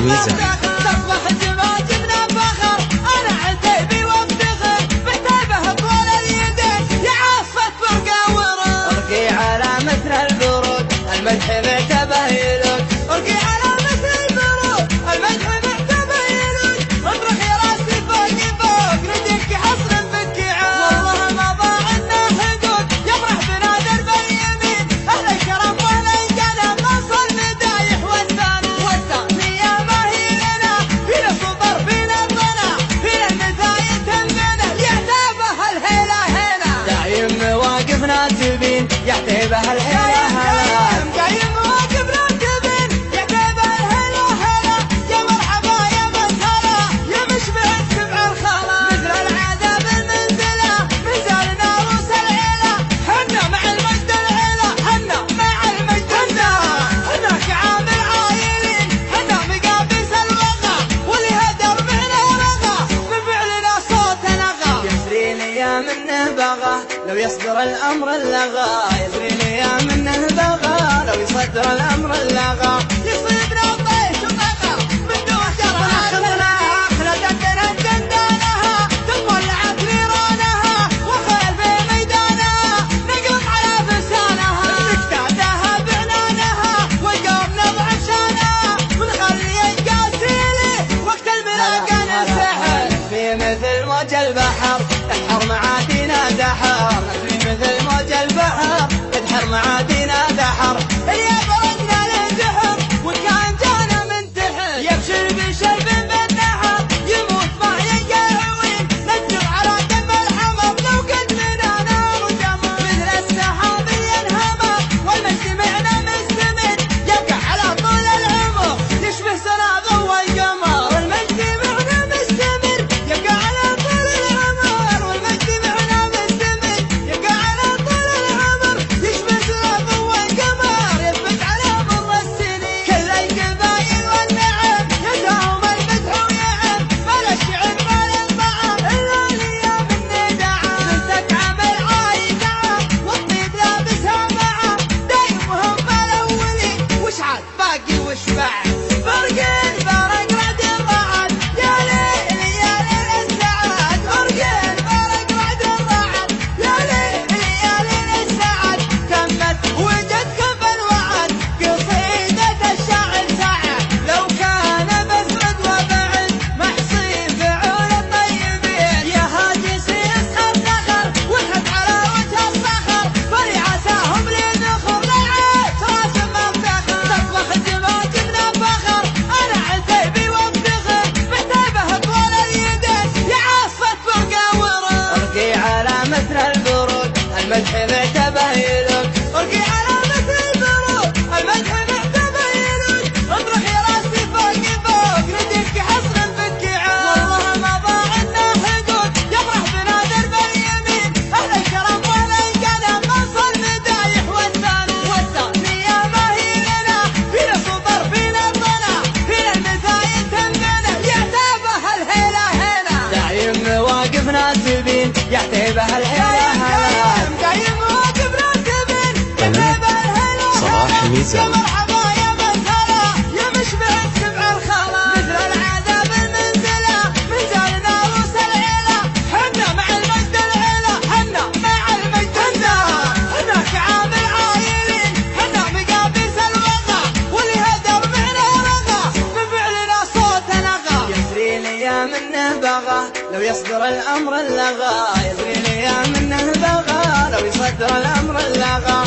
الميزان. المدح معتبه يلوك، ألقي على مثل البرود، المدح معتبه يلوك، اطرح يا راسي فوق فوق، ندك حصر بالكعاب، والله ما ضاع لنا حدود، يفرح بنا درب اليمين، أهل الكرم وأهل القلم، نوصل مدايح والثانية ما هي لنا، فينا صبر فينا الظنا، فينا المثايل تنبنا، يعتبه الهيلة هنا، دايم مواقف ناسبين، يعتبه الهيلة هنا. لو يصدر الأمر اللغى يدري لي يا منه بغى، لو يصدر الأمر اللغى يصيبنا الطيش وطغى من دون شرع خذناها خلدتنا جندانها تولعت نيرانها والخيل في ميدانها نقلط على فسانها نكتاتها بعنانها والقوم نضعف شانها ونخلي القاسيلي وقت الملاقى نسحر في مثل موج البحر تحر معادينا دحر، في مثل موج البحر تدحر معادينا دحر، اللي بردنا للزحر وكان جانا من تحت يبشر بشرب بالنحر يموت ما يلقى عوين نجر على دم الحمر لو قد منانا ودمر مثل السحاب ينهمر والمجد معنا مستمر يبقى على طول العمر يشبه سنا ضوء القمر والمجد معنا مستمر يبقى على طول العمر والمجد معنا مستمر يبقى على طول العمر يشبه سنا ضوء القمر يثبت على مر السنين كل القبايل والنعم يداوم المدح ويعم مال الشعر مال الطعم الا الايام الندعم بنتك عمل عايد عام والطيب لابسها معه دايم وهم الاولين وش عاد باقي وش بعد فرقين فرق رعد الرعد يا ليل يا ليل السعد فرقين فرق رعد الرعد يا ليل يا ليل السعد تمت وجد كف الوعد قصيدة الشاعر سعد لو كان بسرد وبعد محصي فعول الطيبين يا هاجس يسخر سخر وانحت على وجه الصخر فلعساهم للنخر للعيش راسم مفتخر تطبخ الدماغ جبنا فخر انا عتيبي وافتخر محتابه طول اليدين يا عصفة فوق ورد القي على مثل البرود المدح معتبه يلوك القي على مثل البرود المدح معتبه يلوك اطرح يا راسي فوق فوق ندك حصر بالكعاب والله ما ضاع لنا حدود يفرح بنا درب اليمين اهل الكرم واهل القلم نوصل مدايح والثانية ما هي لنا فينا صبر فينا الظنا فينا المثايل تنبنا يعتبه الهيلة هنا دايم مواقف ناسبين يعتبه الهيلة هنا دايم مواقف ناسبين يعتبه الهيلة صلاح الميزان. يا مرحبا يا مسهلا يا مشبه السبع الخلا مثل العذاب المنزلة من زالنا روس العيلة حنا مع المجد العيلة حنا مع المجد حنا كعامل عايلين حنا مقابيس الوغى واللي هدر معنا رغى من فعلنا صوت نغى يسري لي يا منه بغى لو يصدر الأمر اللغى يسري لي يا منه بغى لو يصدر الأمر اللغى